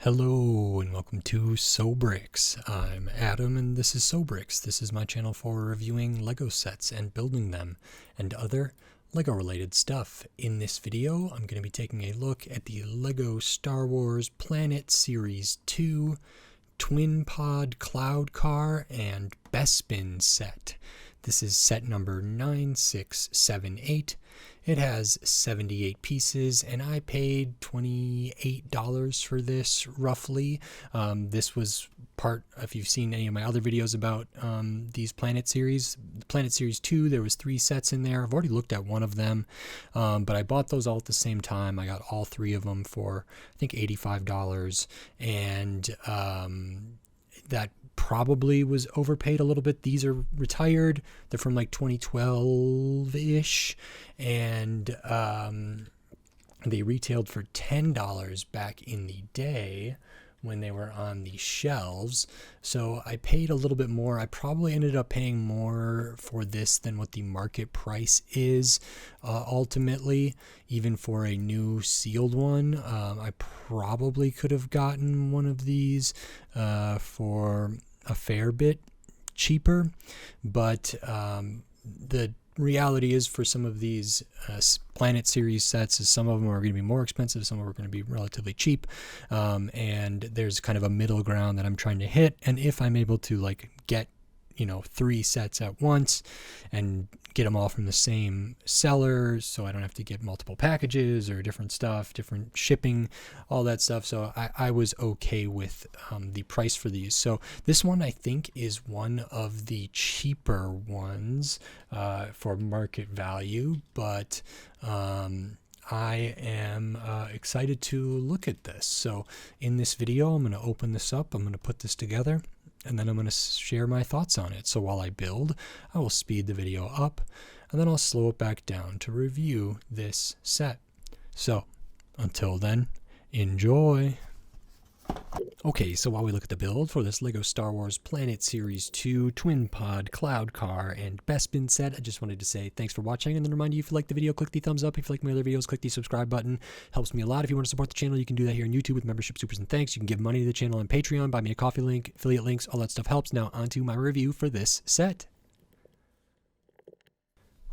Hello and welcome to SoBricks. I'm Adam and this is SoBricks. This is my channel for reviewing Lego sets and building them and other Lego related stuff. In this video, I'm going to be taking a look at the Lego Star Wars Planet Series 2 Twin Pod Cloud Car and Bespin set. This is set number 9678. It has 78 pieces, and I paid $28 for this, roughly. This was part, if you've seen any of my other videos about these Planet Series, Planet Series 2, there was 3 sets in there. I've already looked at one of them, but I bought those all at the same time. I got all 3 of them for, I think, $85, and that probably was overpaid a little bit. These are retired. They're from like 2012-ish, and they retailed for $10 back in the day when they were on the shelves. So I paid a little bit more. I probably ended up paying more for this than what the market price is ultimately, even for a new sealed one. I probably could have gotten one of these for a fair bit cheaper, but the reality is, for some of these Planet Series sets, is some of them are going to be more expensive, some of them are going to be relatively cheap, and there's kind of a middle ground that I'm trying to hit. And if I'm able to like get 3 sets at once and get them all from the same seller, so I don't have to get multiple packages or different stuff, different shipping, all that stuff. So I was okay with the price for these. So this one, I think, is one of the cheaper ones for market value, but I am excited to look at this. So in this video, I'm going to open this up, I'm going to put this together, and then I'm going to share my thoughts on it. So while I build, I will speed the video up, and then I'll slow it back down to review this set. So until then, enjoy. Okay, so while we look at the build for this Lego Star Wars Planet Series 2 Twin Pod Cloud Car and Bespin set, I just wanted to say thanks for watching, and then remind you, if you like the video, click the thumbs up. If you like my other videos, click the subscribe button. Helps me a lot. If you want to support the channel, you can do that here on YouTube with membership, supers, and thanks. You can give money to the channel on Patreon, buy me a coffee link, affiliate links, all that stuff helps. Now onto my review for this set.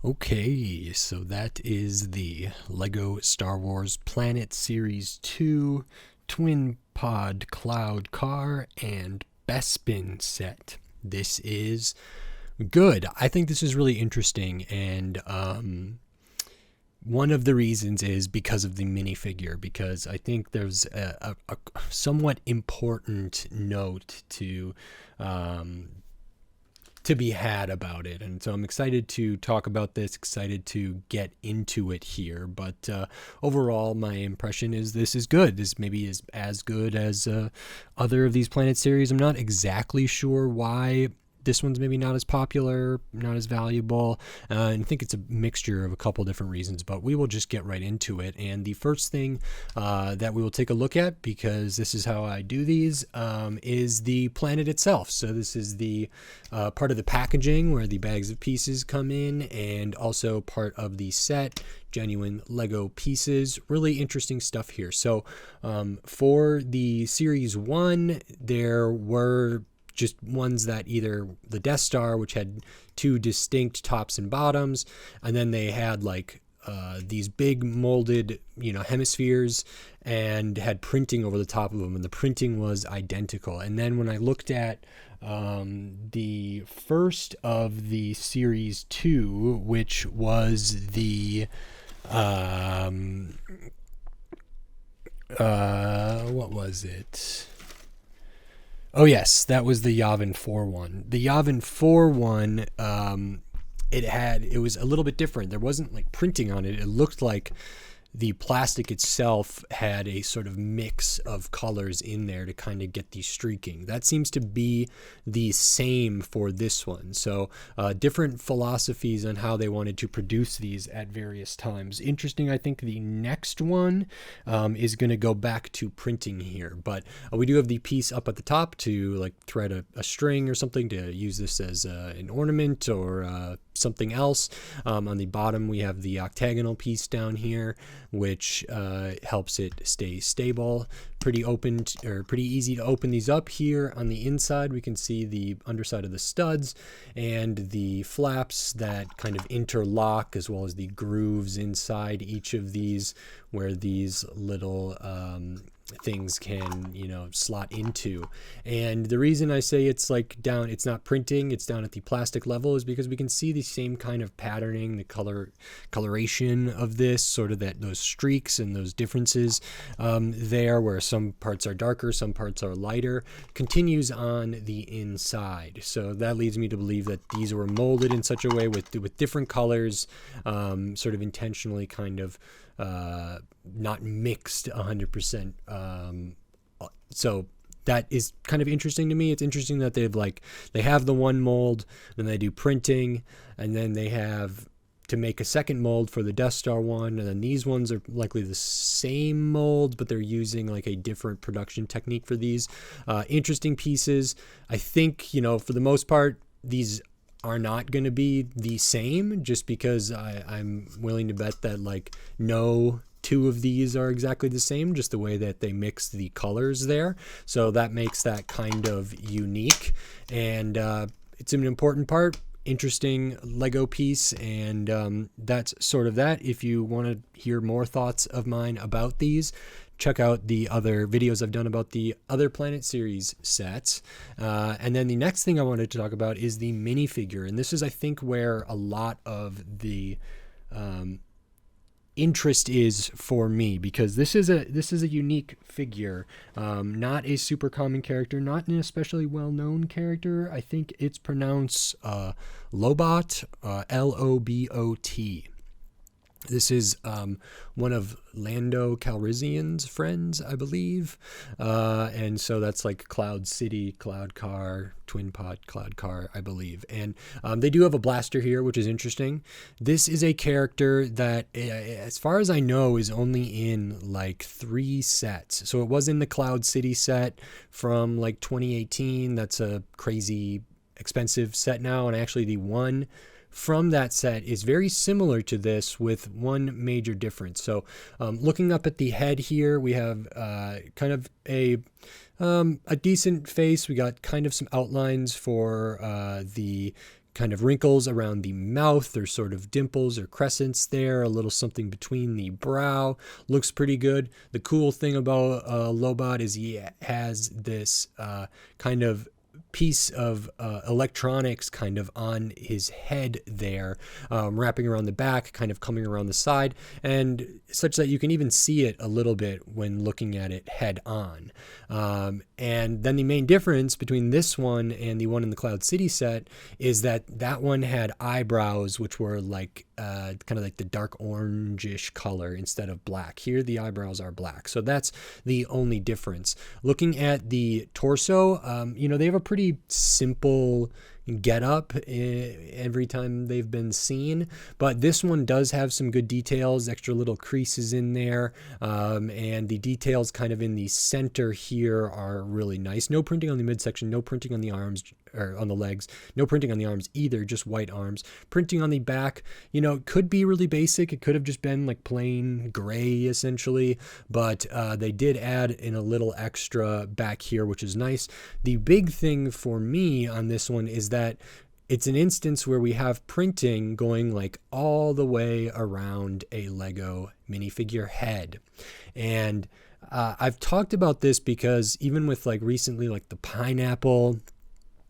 Okay, so that is the Lego Star Wars Planet Series 2 Twin Pod Cloud Car and Bespin set. This is good. I think this is really interesting, and one of the reasons is because of the minifigure, because I think there's a somewhat important note to be had about it, and so I'm excited to talk about this, excited to get into it here. But overall, my impression is this is good. This maybe is as good as other of these Planet series. I'm not exactly sure why this one's maybe not as popular, not as valuable, and I think it's a mixture of a couple different reasons, but we will just get right into it. And the first thing that we will take a look at, because this is how I do these, is the planet itself. So this is the part of the packaging where the bags of pieces come in, and also part of the set, genuine Lego pieces. Really interesting stuff here. So for the Series 1, there were just ones that either the Death Star, which had 2 distinct tops and bottoms, and then they had like these big molded, hemispheres, and had printing over the top of them, and the printing was identical. And then when I looked at the first of the Series 2, which was the what was it? Oh yes, that was the Yavin 4 one. The Yavin 4 one, it was a little bit different. There wasn't like printing on it. It looked like the plastic itself had a sort of mix of colors in there to kind of get the streaking. That seems to be the same for this one. So different philosophies on how they wanted to produce these at various times. Interesting. I think the next one is going to go back to printing here, but we do have the piece up at the top to like thread a string or something to use this as an ornament or something else. On the bottom, we have the octagonal piece down here, which helps it stay stable. Pretty easy to open these up. Here on the inside, we can see the underside of the studs and the flaps that kind of interlock, as well as the grooves inside each of these, where these little things can, you know, slot into. And the reason I say it's like down, it's not printing, it's down at the plastic level, is because we can see the same kind of patterning, the coloration of this, sort of those streaks and those differences there, where some parts are darker, some parts are lighter, continues on the inside. So that leads me to believe that these were molded in such a way with different colors, sort of intentionally kind of not mixed 100%. So that is kind of interesting to me. It's interesting that they have the one mold, then they do printing, and then they have to make a second mold for the Death Star one, and then these ones are likely the same mold, but they're using like a different production technique for these. Interesting pieces. I think, you know, for the most part, these are not going to be the same, just because I'm willing to bet that like no two of these are exactly the same, just the way that they mix the colors there. So that makes that kind of unique, and it's an important part. Interesting Lego piece, and that's sort of that. If you want to hear more thoughts of mine about these, check out the other videos I've done about the other Planet Series sets. And then the next thing I wanted to talk about is the minifigure. And this is, I think, where a lot of the interest is for me, because this is a unique figure, not a super common character, not an especially well-known character. I think it's pronounced Lobot, L-O-B-O-T. This is one of Lando Calrissian's friends, I believe. And so that's like Cloud City, Cloud Car, Twin Pod, Cloud Car, I believe. And they do have a blaster here, which is interesting. This is a character that, as far as I know, is only in like 3 sets. So it was in the Cloud City set from like 2018. That's a crazy expensive set now. And actually the one from that set is very similar to this, with one major difference. So looking up at the head here, we have kind of a decent face. We got kind of some outlines for the kind of wrinkles around the mouth. There's sort of dimples or crescents there, a little something between the brow. Looks pretty good. The cool thing about Lobot is he has this kind of piece of electronics kind of on his head there, wrapping around the back, kind of coming around the side, and such that you can even see it a little bit when looking at it head on. And then the main difference between this one and the one in the Cloud City set is that that one had eyebrows, which were like kind of like the dark orangish color instead of black. Here the eyebrows are black, so that's the only difference. Looking at the torso, you know, they have a pretty simple get up every time they've been seen, but this one does have some good details, extra little creases in there, and the details kind of in the center here are really nice. No printing on the midsection, no printing on the arms or on the legs, no printing on the arms either, just white arms. Printing on the back, you know, it could be really basic. It could have just been like plain gray essentially, but they did add in a little extra back here, which is nice. The big thing for me on this one is that it's an instance where we have printing going like all the way around a Lego minifigure head. And I've talked about this because even with like recently, like the pineapple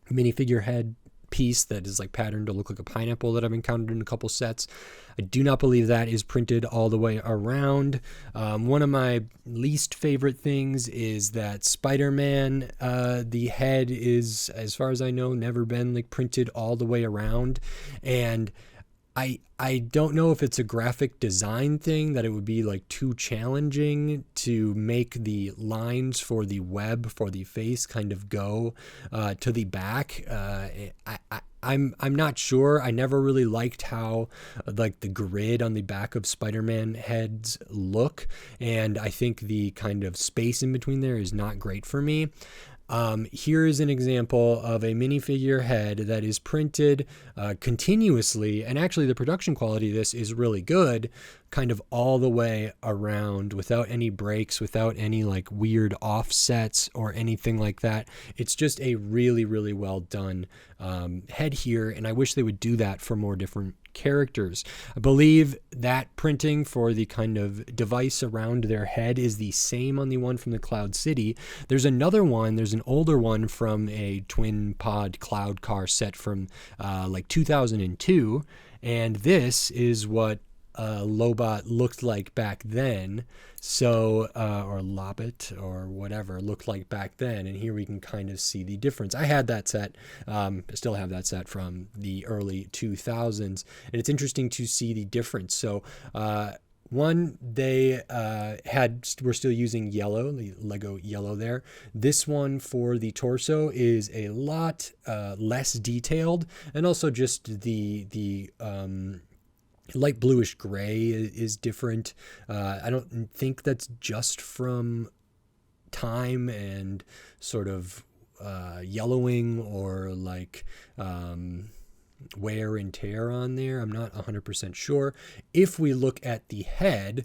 minifigure head piece that is like patterned to look like a pineapple that I've encountered in a couple sets, I do not believe that is printed all the way around. One of my least favorite things is that Spider-Man, the head is, as far as I know, never been like printed all the way around. And I don't know if it's a graphic design thing, that it would be like too challenging to make the lines for the web for the face kind of go to the back. I'm not sure. I never really liked how like the grid on the back of Spider-Man heads look, and I think the kind of space in between there is not great for me. Here is an example of a minifigure head that is printed continuously, and actually the production quality of this is really good, kind of all the way around without any breaks, without any like weird offsets or anything like that. It's just a really, really well done head here, and I wish they would do that for more different characters. I believe that printing for the kind of device around their head is the same on the one from the Cloud City. There's another one, there's an older one from a twin pod cloud car set from like 2002, and this is what Lobot looked like back then, so or Lobot or whatever looked like back then, and here we can kind of see the difference. I had that set, still have that set from the early 2000s, and it's interesting to see the difference. So one, they were still using yellow, the Lego yellow there. This one for the torso is a lot less detailed, and also just the light bluish gray is different. I don't think that's just from time and sort of yellowing or like wear and tear on there. I'm not 100% sure. If we look at the head,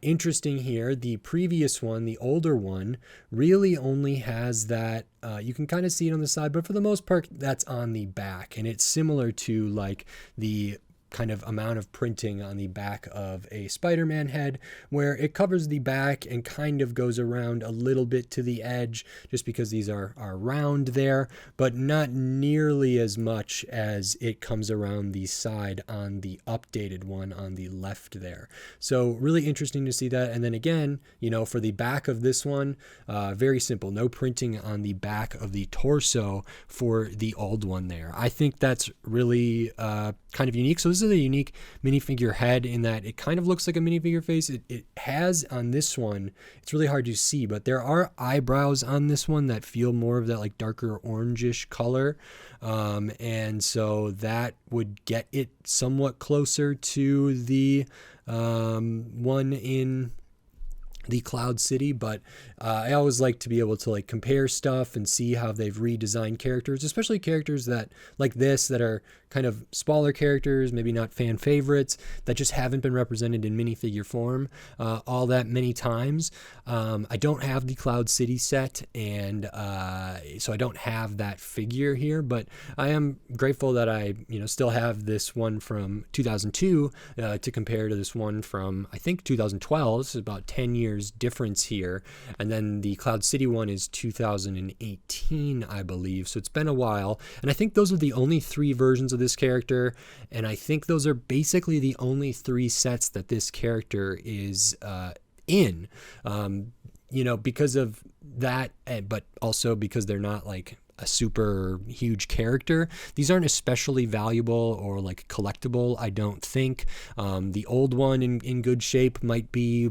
interesting here, the previous one, the older one, really only has that, you can kind of see it on the side, but for the most part, that's on the back. And it's similar to like the kind of amount of printing on the back of a Spider-Man head, where it covers the back and kind of goes around a little bit to the edge, just because these are round there, but not nearly as much as it comes around the side on the updated one on the left there. So really interesting to see that. And then again, you know, for the back of this one, very simple, no printing on the back of the torso for the old one there. I think that's really kind of unique. So this is a unique minifigure head in that it kind of looks like a minifigure face. It has on this one, it's really hard to see, but there are eyebrows on this one that feel more of that like darker orangish color. And so that would get it somewhat closer to the one in the Cloud City, but I always like to be able to like compare stuff and see how they've redesigned characters, especially characters that like this that are kind of smaller characters, maybe not fan favorites, that just haven't been represented in minifigure form all that many times. I don't have the Cloud City set, and so I don't have that figure here, but I am grateful that I still have this one from 2002 to compare to this one from I think 2012. This is about 10 years difference here, and then the Cloud City one is 2018, I believe, so it's been a while, and I think those are the only 3 versions of this character, and I think those are basically the only 3 sets that this character is in, because of that, but also because they're not like a super huge character. These aren't especially valuable or like collectible, I don't think. The old one in good shape might be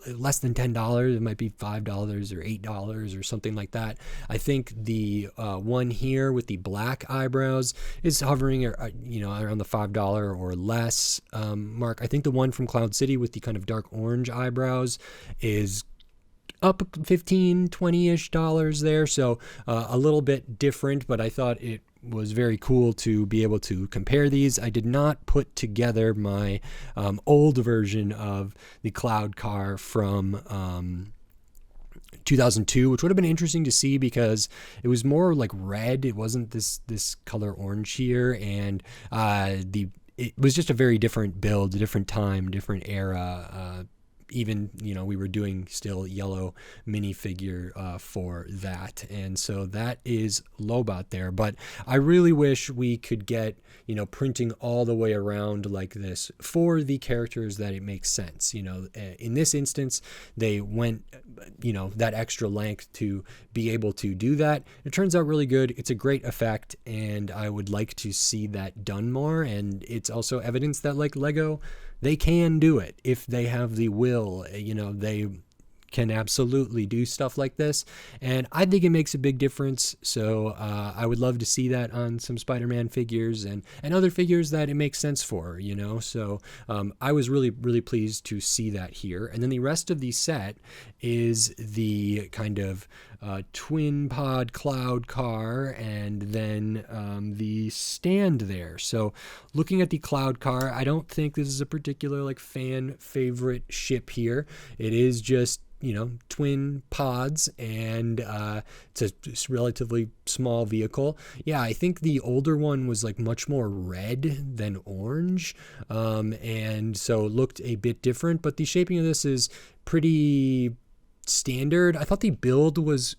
less than $10. It might be $5 or $8 or something like that. I think the one here with the black eyebrows is hovering around the $5 or less mark. I think the one from Cloud City with the kind of dark orange eyebrows is up $15-20-ish there, so a little bit different, but I thought it was very cool to be able to compare these. I did not put together my old version of the Cloud Car from 2002, which would have been interesting to see because it was more like red. It wasn't this color orange here, and it was just a very different build, a different time, different era. Even we were doing still yellow minifigure for that, and so that is Lobot there. But I really wish we could get printing all the way around like this for the characters that it makes sense. In this instance, they went that extra length to be able to do that. It turns out really good. It's a great effect, and I would like to see that done more. And it's also evidence that like Lego, they can do it if they have the will. They can absolutely do stuff like this, and I think it makes a big difference. So I would love to see that on some Spider-Man figures and other figures that it makes sense for, so I was really, really pleased to see that here. And then the rest of the set is the kind of twin pod cloud car, and then the stand there. So looking at the cloud car, I don't think this is a particular like fan favorite ship here. It is just, you know, twin pods, and it's a relatively small vehicle. Yeah, I think the older one was like much more red than orange, and so it looked a bit different, but the shaping of this is pretty standard. I thought the build was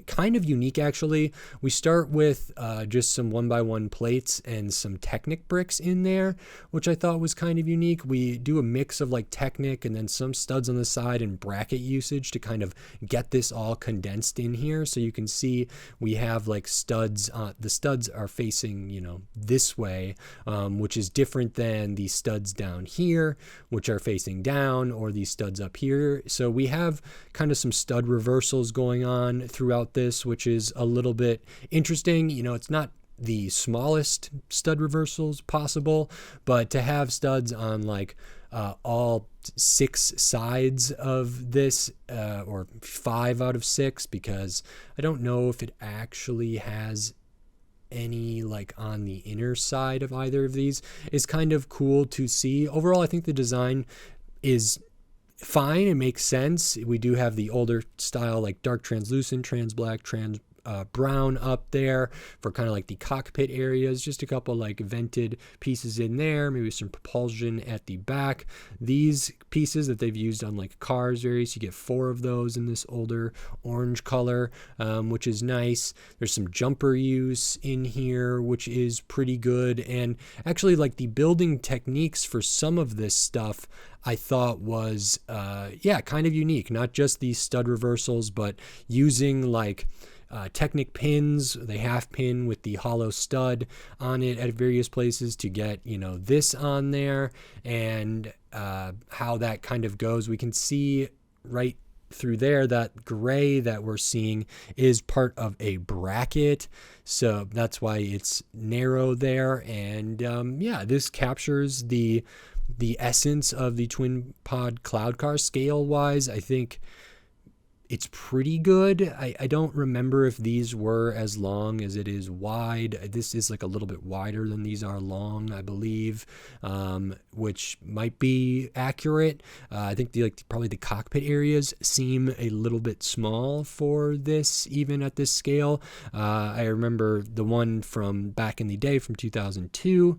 kind of unique, actually. We start with just some 1x1 plates and some Technic bricks in there, which I thought was kind of unique. We do a mix of like Technic and then some studs on the side and bracket usage to kind of get this all condensed in here. So you can see we have like studs. The studs are facing, you know, this way, which is different than the studs down here, which are facing down, or these studs up here. So we have kind of some stud reversals going on throughout this, which is a little bit interesting. You know, it's not the smallest stud reversals possible, but to have studs on like all 6 sides of this, or 5 out of 6, because I don't know if it actually has any like on the inner side of either of these, is kind of cool to see. Overall, I think the design is fine. It makes sense. We do have the older style, like dark translucent, trans black, trans brown up there for kind of like the cockpit areas. Just a couple like vented pieces in there, maybe some propulsion at the back. These pieces that they've used on like cars various, you get 4 of those in this older orange color, which is nice. There's some jumper use in here, which is pretty good. And actually, like the building techniques for some of this stuff I thought was kind of unique. Not just these stud reversals, but using like Technic pins, the half pin with the hollow stud on it at various places to get, you know, this on there, and how that kind of goes. We can see right through there that gray that we're seeing is part of a bracket, so that's why it's narrow there. And this captures the essence of the twin pod cloud car scale wise. I think it's pretty good. I don't remember if these were as long as it is wide. This is like a little bit wider than these are long, I believe, which might be accurate. I think probably the cockpit areas seem a little bit small for this, even at this scale. I remember the one from back in the day from 2002,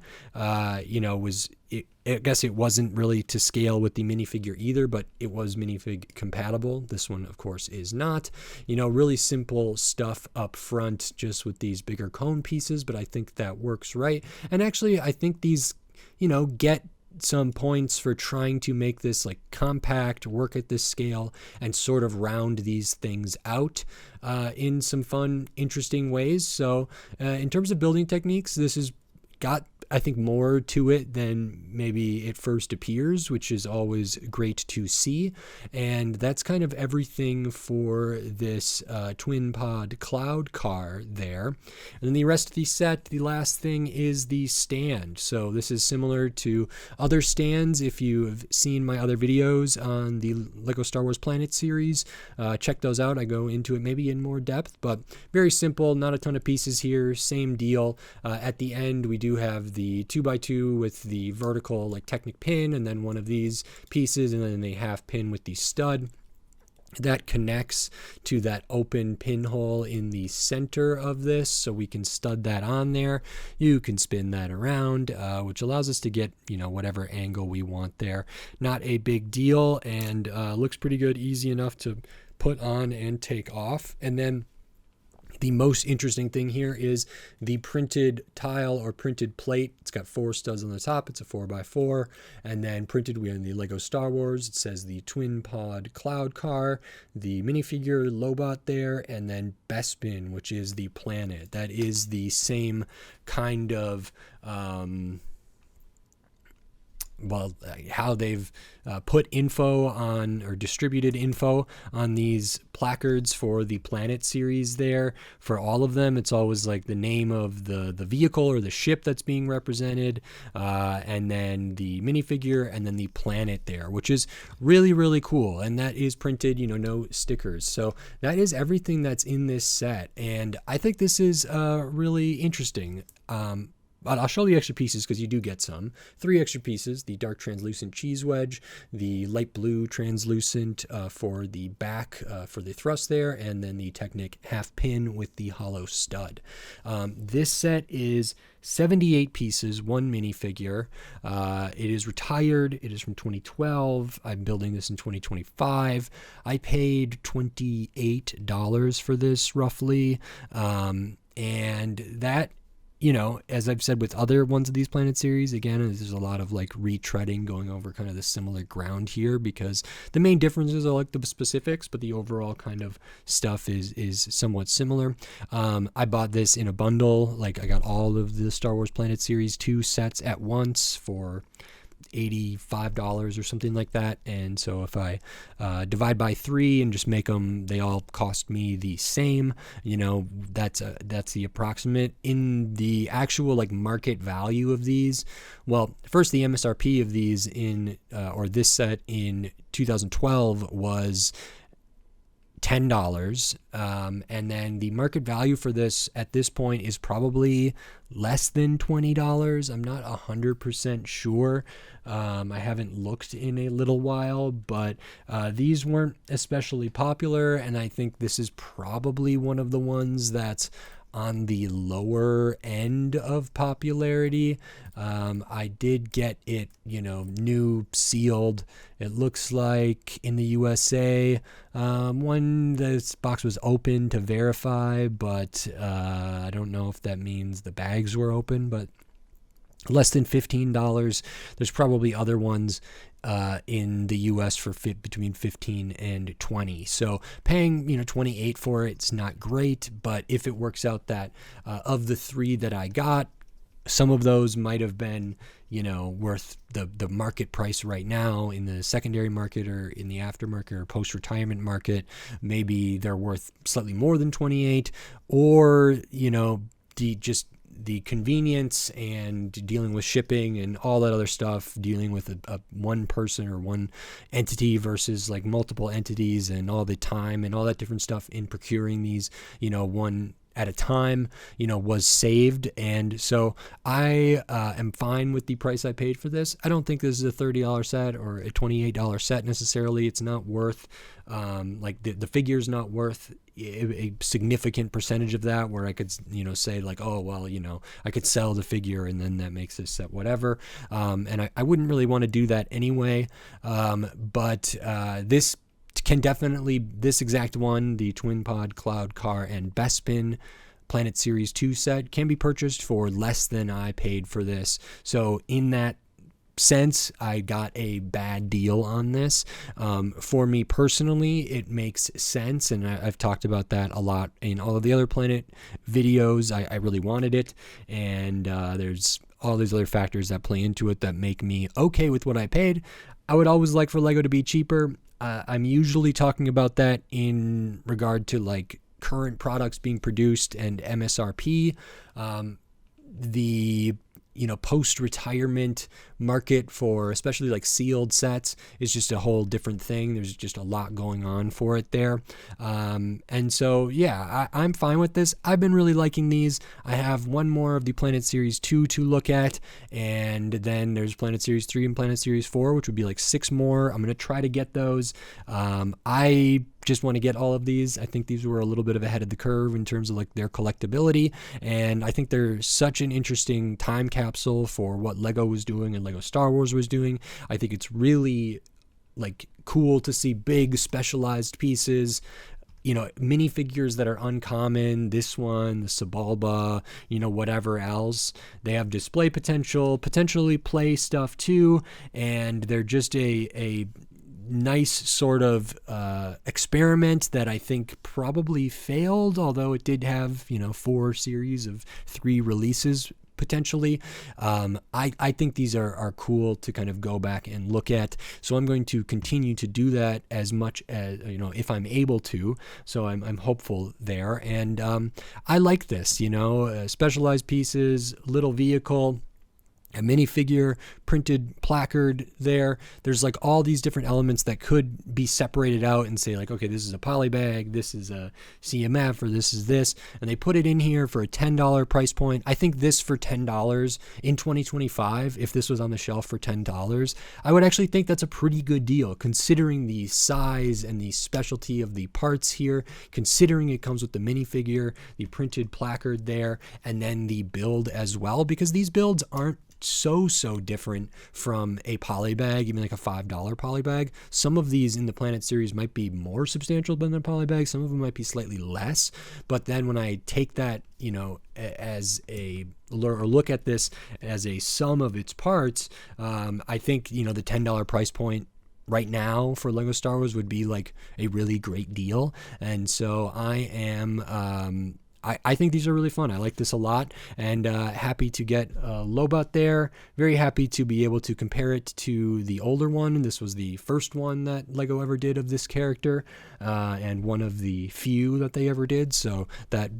I guess it wasn't really to scale with the minifigure either, but it was minifig compatible. This one, of course, is not. You know, really simple stuff up front just with these bigger cone pieces, but I think that works right. And actually, I think these, you know, get some points for trying to make this like compact, work at this scale, and sort of round these things out in some fun, interesting ways. So in terms of building techniques, this has got, I think, more to it than maybe it first appears, which is always great to see. And that's kind of everything for this twin pod cloud car there. And then the rest of the set, the last thing is the stand. So this is similar to other stands. If you've seen my other videos on the Lego Star Wars Planet series, check those out. I go into it maybe in more depth, but very simple, not a ton of pieces here, same deal. At the end, we do have the 2x2 with the vertical like Technic pin, and then one of these pieces, and then a half pin with the stud that connects to that open pinhole in the center of this, so we can stud that on there. You can spin that around, which allows us to get, you know, whatever angle we want there. Not a big deal, and looks pretty good, easy enough to put on and take off. And then the most interesting thing here is the printed tile or printed plate. It's got 4 studs on the top. It's a 4x4. And then printed in the Lego Star Wars, it says the Twin Pod Cloud Car, the minifigure Lobot there, and then Bespin, which is the planet. That is the same kind of how they've put info on or distributed info on these placards for the Planet series there. For all of them, it's always like the name of the vehicle or the ship that's being represented, and then the minifigure, and then the planet there, which is really, really cool. And that is printed, no stickers. So that is everything that's in this set. And I think this is really interesting. But I'll show the extra pieces because you do get some. 3 extra pieces: the dark translucent cheese wedge, the light blue translucent for the back for the thrust there, and then the Technic half pin with the hollow stud. This set is 78 pieces, 1 minifigure. It is retired. It is from 2012. I'm building this in 2025. I paid $28 for this roughly. And that, as I've said with other ones of these Planet series, again, there's a lot of like retreading, going over kind of the similar ground here, because the main differences are like the specifics, but the overall kind of stuff is somewhat similar. I bought this in a bundle. Like, I got all of the Star Wars Planet series 2 sets at once for $85 or something like that. And so if I divide by 3 and just make them, they all cost me the same. That's the approximate. In the actual like market value of these, well, first, the MSRP of these or this set in 2012 was $10, and then the market value for this at this point is probably less than $20. I'm not 100% sure. I haven't looked in a little while, but these weren't especially popular, and I think this is probably one of the ones that's on the lower end of popularity. I did get it, new, sealed. It looks like in the USA, when this box was open to verify, but I don't know if that means the bags were open, but less than $15. There's probably other ones in the US for between 15 and 20. So paying, $28 for it's not great, but if it works out that of the 3 that I got, some of those might have been, worth the market price right now in the secondary market or in the aftermarket or post-retirement market. Maybe they're worth slightly more than 28, or, the convenience and dealing with shipping and all that other stuff, dealing with a one person or one entity versus like multiple entities, and all the time and all that different stuff in procuring these, one at a time, was saved. And so I am fine with the price I paid for this. I don't think this is a $30 set or a $28 set necessarily. It's not worth, the figure's not worth a significant percentage of that, where I could, say like, oh, well, I could sell the figure and then that makes this set whatever. And I wouldn't really want to do that anyway. But this can definitely, this exact one, the Twin Pod, Cloud Car, and Bespin Planet Series 2 set, can be purchased for less than I paid for this. So in that sense, I got a bad deal on this. For me personally, it makes sense, and I've talked about that a lot in all of the other Planet videos. I really wanted it, and there's all these other factors that play into it that make me okay with what I paid. I would always like for Lego to be cheaper. I'm usually talking about that in regard to like current products being produced and MSRP. The post-retirement market for especially like sealed sets is just a whole different thing. There's just a lot going on for it there. And so, yeah, I'm fine with this. I've been really liking these. I have one more of the Planet Series 2 to look at, and then there's Planet Series 3 and Planet Series 4, which would be like 6 more. I'm going to try to get those. I just want to get all of these. I think these were a little bit of ahead of the curve in terms of like their collectability, and I think they're such an interesting time capsule for what Lego was doing and Lego Star Wars was doing. I think it's really like cool to see big specialized pieces, minifigures that are uncommon. This one, the Sebulba, whatever else. They have display potential, potentially play stuff too, and they're just a nice sort of experiment that I think probably failed, although it did have 4 series of 3 releases potentially. I think these are cool to kind of go back and look at. So I'm going to continue to do that as much as, if I'm able to. So I'm hopeful there. And I like this, specialized pieces, little vehicle, a minifigure, printed placard there. There's like all these different elements that could be separated out and say like, okay, this is a poly bag, this is a CMF, or this is this. And they put it in here for a $10 price point. I think this for $10 in 2025, if this was on the shelf for $10, I would actually think that's a pretty good deal considering the size and the specialty of the parts here, considering it comes with the minifigure, the printed placard there, and then the build as well, because these builds aren't so different from a poly bag, even like a $5 poly bag. Some of these in the Planet series might be more substantial than the poly bag. Some of them might be slightly less. But then when I take that, as a, or look at this as a sum of its parts, I think, the $10 price point right now for Lego Star Wars would be like a really great deal. And so I am, I think these are really fun. I like this a lot, and happy to get Lobot there. Very happy to be able to compare it to the older one. This was the first one that Lego ever did of this character, and one of the few that they ever did. So that,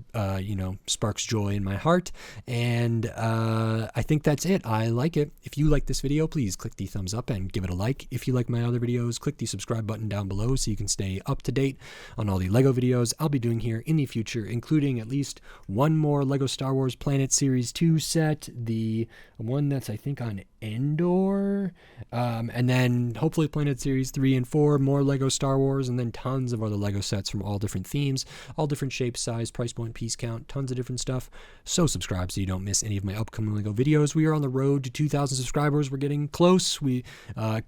sparks joy in my heart. And I think that's it. I like it. If you like this video, please click the thumbs up and give it a like. If you like my other videos, click the subscribe button down below so you can stay up to date on all the Lego videos I'll be doing here in the future, including at least one more Lego Star Wars Planet Series 2 set, the one that's I think on Endor, and then hopefully Planet Series 3 and 4, more Lego Star Wars, and then tons of other Lego sets from all different themes, all different shapes, size, price point, piece count, tons of different stuff. So subscribe so you don't miss any of my upcoming Lego videos. We are on the road to 2,000 subscribers. We're getting close. We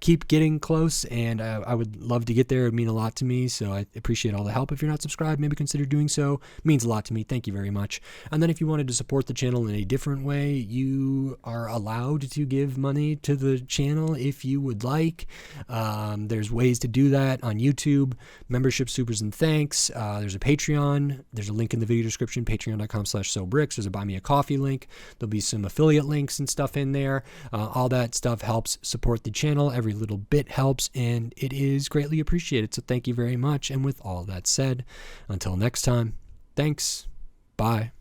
keep getting close, and I would love to get there. It would mean a lot to me, so I appreciate all the help. If you're not subscribed, maybe consider doing so. It means a lot to me. Thank you very much. And then if you wanted to support the channel in a different way, you are allowed to give money to the channel if you would like. There's ways to do that on YouTube, membership, supers, and thanks. There's a Patreon. There's a link in the video description, patreon.com/SoBricks. There's a buy me a coffee link. There'll be some affiliate links and stuff in there. All that stuff helps support the channel. Every little bit helps, and it is greatly appreciated. So thank you very much. And with all that said, until next time, thanks. Bye.